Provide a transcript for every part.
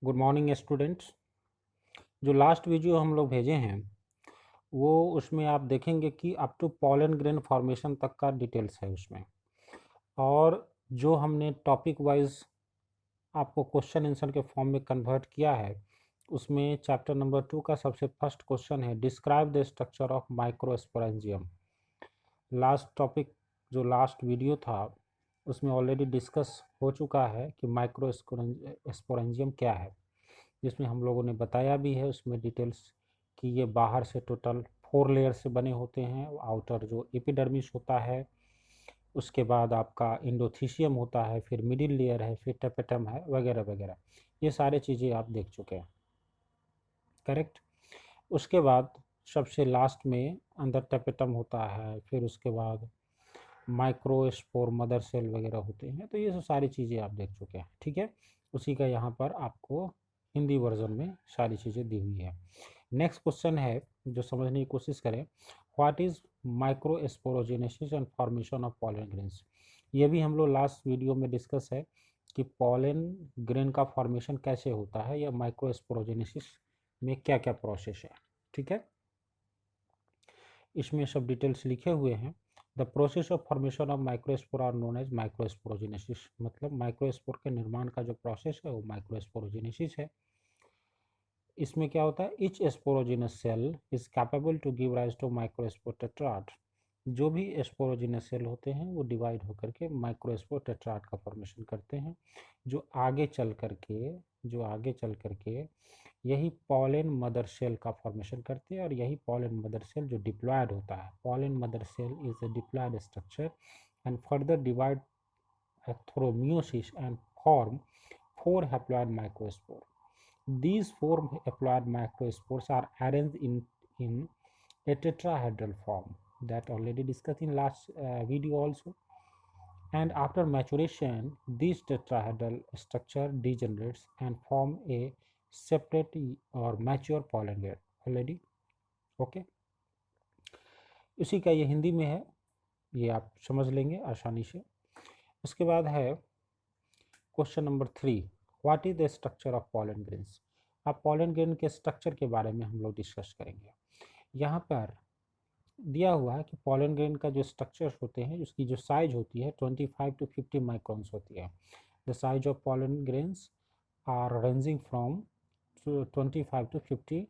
Good morning students. जो last video हम लोग भेजे हैं वो उसमें आप देखेंगे कि up to pollen grain formation तक का डिटेल्स है उसमें। और जो हमने टॉपिक वाइज आपको क्वेश्चन आंसर के फॉर्म में कन्वर्ट किया है उसमें चैप्टर नंबर 2 का सबसे फर्स्ट क्वेश्चन है, describe the structure of microsporangium. Last topic जो लास्ट वीडियो था उसमें ऑलरेडी डिस्कस हो चुका है कि माइक्रोस्पोरेंजियम क्या है, जिसमें हम लोगों ने बताया भी है उसमें डिटेल्स कि ये बाहर से टोटल 4 लेयर से बने होते हैं। आउटर जो एपिडर्मिस होता है, उसके बाद आपका इंडोथीशियम होता है, फिर मिडिल लेयर है, फिर टेपेटम है, वगैरह वगैरह। ये सारी चीज़ें आप देख चुके हैं, करेक्ट। उसके बाद सबसे लास्ट में अंदर टेपेटम होता है, फिर उसके बाद माइक्रोस्पोर मदर सेल वगैरह होते हैं। तो ये सब सारी चीज़ें आप देख चुके हैं, ठीक है। उसी का यहाँ पर आपको हिंदी वर्जन में सारी चीज़ें दी हुई है। नेक्स्ट क्वेश्चन है जो समझने की कोशिश करें, what is microsporogenesis and formation of pollen grains. ये भी हम लोग लास्ट वीडियो में डिस्कस है कि पॉलन ग्रेन का फॉर्मेशन कैसे होता है या माइक्रोस्पोरोजेनेसिस में क्या क्या प्रोसेस है, ठीक है। इसमें सब डिटेल्स लिखे हुए हैं। The process of formation of microspore are known as microsporogenesis. मतलब माइक्रोस्पोर के निर्माण का जो प्रोसेस है वो माइक्रोस्पोरोजेनेसिस है। इसमें क्या होता है, each sporogenous cell is capable to give rise to microspore tetrad. जो भी स्पोरोजिनस सेल होते हैं वो डिवाइड होकर के माइक्रोस्पोर टेट्राड का फॉर्मेशन करते हैं, जो आगे चल करके यही पॉलन मदर सेल का फॉर्मेशन करते हैं। और यही पॉलन मदर सेल जो डिप्लॉयड होता है, pollen mother cell is a diploid structure and further divide through meiosis and form 4 haploid microspore. These 4 haploid microspores are arranged in a tetrahedral form that already discussed in last video also. And after maturation, this tetrahedral structure degenerates and form a separate or mature pollen grain already. Okay, इसी का ये हिंदी में है, ये आप समझ लेंगे आसानी से। उसके बाद है question number 3, what is the structure of pollen grains. अब पॉलन ग्रेन के स्ट्रक्चर के बारे में हम लोग डिस्कस करेंगे। यहाँ पर दिया हुआ है कि पॉलन ग्रेन का जो स्ट्रक्चर होते हैं उसकी जो साइज होती है 25 to 50 माइक्रॉन्स होती है। The size of pollen grains are ranging from 25 to 50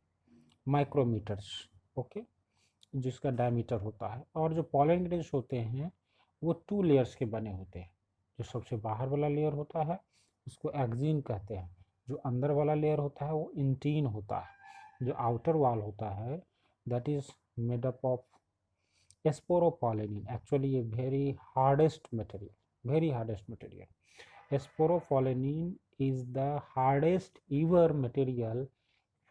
micrometres, okay, जिसका डायमीटर होता है। और जो पॉलन ग्रेन्स होते हैं वो 2 लेयर्स के बने होते हैं। जो सबसे बाहर वाला लेयर होता है उसको एक्जीन कहते हैं, जो अंदर वाला लेयर होता है वो इंटीन होता है। जो आउटर वॉल होता है that is made up of sporopollenin. Actually ये very hardest material. Sporopollenin is the hardest ever material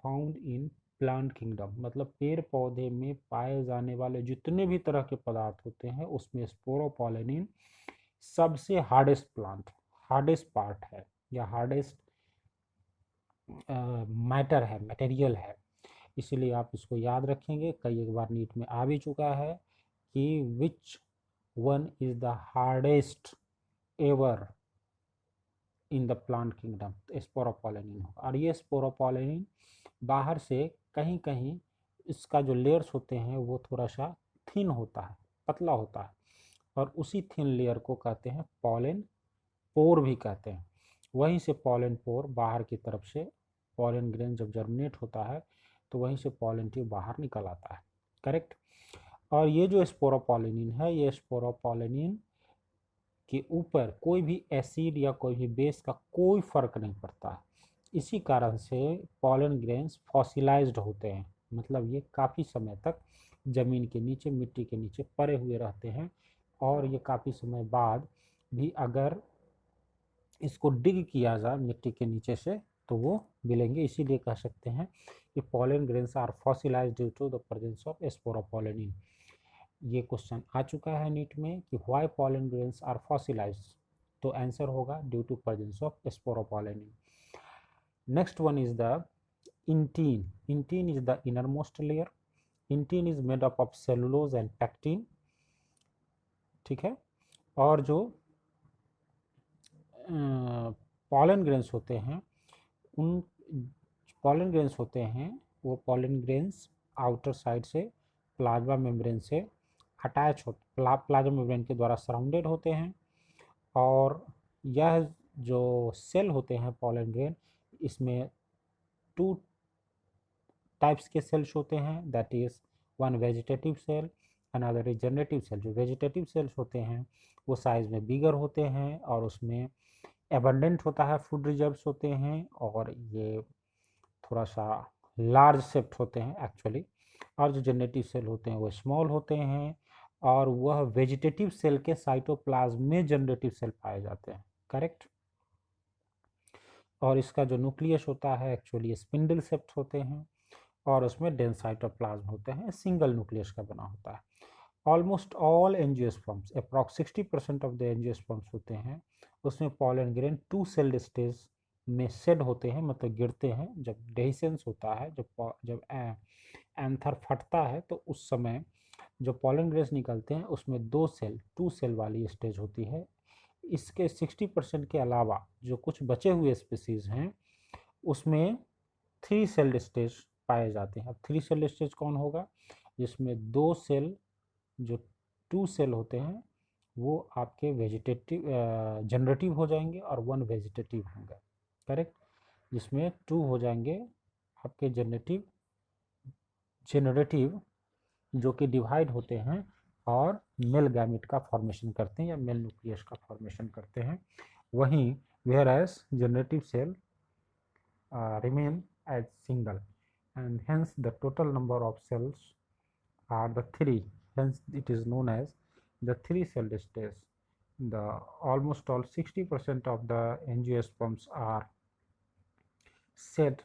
found in plant kingdom. मतलब पेड़ पौधे में पाए जाने वाले जितने भी तरह के पदार्थ होते हैं उसमें स्पोरोपोलेनिन सबसे हार्डेस्ट पार्ट है या हार्डेस्ट मैटर है, मटेरियल है। इसीलिए आप इसको याद रखेंगे, कई एक बार नीट में आ भी चुका है कि which one is the hardest ever in the plant kingdom, sporopollenin होगा। और ये स्पोरोपोलेनिन बाहर से कहीं कहीं इसका जो लेयर्स होते हैं वो थोड़ा सा थिन होता है, पतला होता है, और उसी थिन लेयर को कहते हैं पॉलन पोर भी कहते हैं। वहीं से पॉलन पोर बाहर की तरफ से पॉलन ग्रेन जब जर्मिनेट होता है तो वहीं से पॉलन ट्यूब बाहर निकल आता है, करेक्ट। और ये जो स्पोरोपोलेनिन है, ये स्पोरोपोलेनिन के ऊपर कोई भी एसिड या कोई भी बेस का कोई फर्क नहीं पड़ता। इसी कारण से पॉलन ग्रेन्स फॉसिलाइज्ड होते हैं, मतलब ये काफ़ी समय तक ज़मीन के नीचे, मिट्टी के नीचे पड़े हुए रहते हैं। और ये काफ़ी समय बाद भी अगर इसको डिग किया जाए मिट्टी के नीचे से तो वो मिलेंगे। इसीलिए कह सकते हैं कि pollen grains are fossilized due to the presence of sporopollenin. ये क्वेश्चन आ चुका है नीट में कि why pollen grains are fossilized, तो आंसर होगा due to presence of sporopollenin. Next one is the intine. Intine is the innermost layer. Intine is made up of cellulose and pectin, ठीक है। और जो पॉलन ग्रेन्स होते हैं उन pollen grains होते हैं वो पॉलन ग्रेन्स आउटर साइड से प्लाज्मा मेम्ब्रेन से अटैच हो, प्लाज्मा मेम्ब्रेन के द्वारा सराउंडेड होते हैं। और यह जो सेल होते हैं पॉलन ग्रेन, इसमें 2 टाइप्स के सेल्स होते हैं, that is one vegetative cell, another is generative cell. जो वेजिटेटिव सेल्स होते हैं वो साइज में बिगर होते हैं और उसमें एबंडेंट होता है, फूड रिजर्व्स होते हैं, और ये थोड़ा सा लार्ज शेप्ड होते हैं एक्चुअली। और जो जनरेटिव सेल होते हैं वो स्मॉल होते हैं, और वह वेजिटेटिव सेल के साइटोप्लाज्म में जनरेटिव सेल पाए जाते हैं, करेक्ट। और इसका जो न्यूक्लियस होता है एक्चुअली स्पिंडल शेप्ड होते हैं, और उसमें डेंस साइटोप्लाज्म होते हैं, सिंगल न्यूक्लियस का बना होता है। Almost all angiosperms, approx 60% of the angiosperms होते हैं, उसमें पॉलन ग्रेन 2 सेल्ड स्टेज में शेड होते हैं, मतलब गिरते हैं। जब डेहिसेंस होता है, जब एंथर फटता है, तो उस समय जो पॉलन ग्रेन्स निकलते हैं उसमें 2 सेल वाली स्टेज होती है। इसके 60% के अलावा जो कुछ बचे हुए स्पीसीज हैं उसमें 3 सेल्ड स्टेज पाए जाते हैं। अब 3 सेल्ड स्टेज कौन होगा? जिसमें 2 सेल, जो 2 सेल होते हैं वो आपके वेजिटेटिव जनरेटिव हो जाएंगे और 1 वेजिटेटिव होंगे, करेक्ट। जिसमें 2 हो जाएंगे आपके जनरेटिव जो कि डिवाइड होते हैं और मेल गैमेट का फॉर्मेशन करते हैं या मेल न्यूक्लियस का फॉर्मेशन करते हैं। वहीं whereas generative cell remain as single, and hence the total number of cells are the 3, hence it is known as the 3-celled stage. The almost all 60% of the angiosperms are shed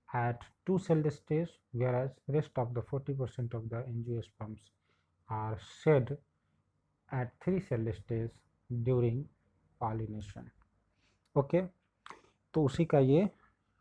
at 2-celled stage, whereas rest of the 40% of the angiosperms are shed at 3-celled stage during pollination. Okay, तो उसी का ये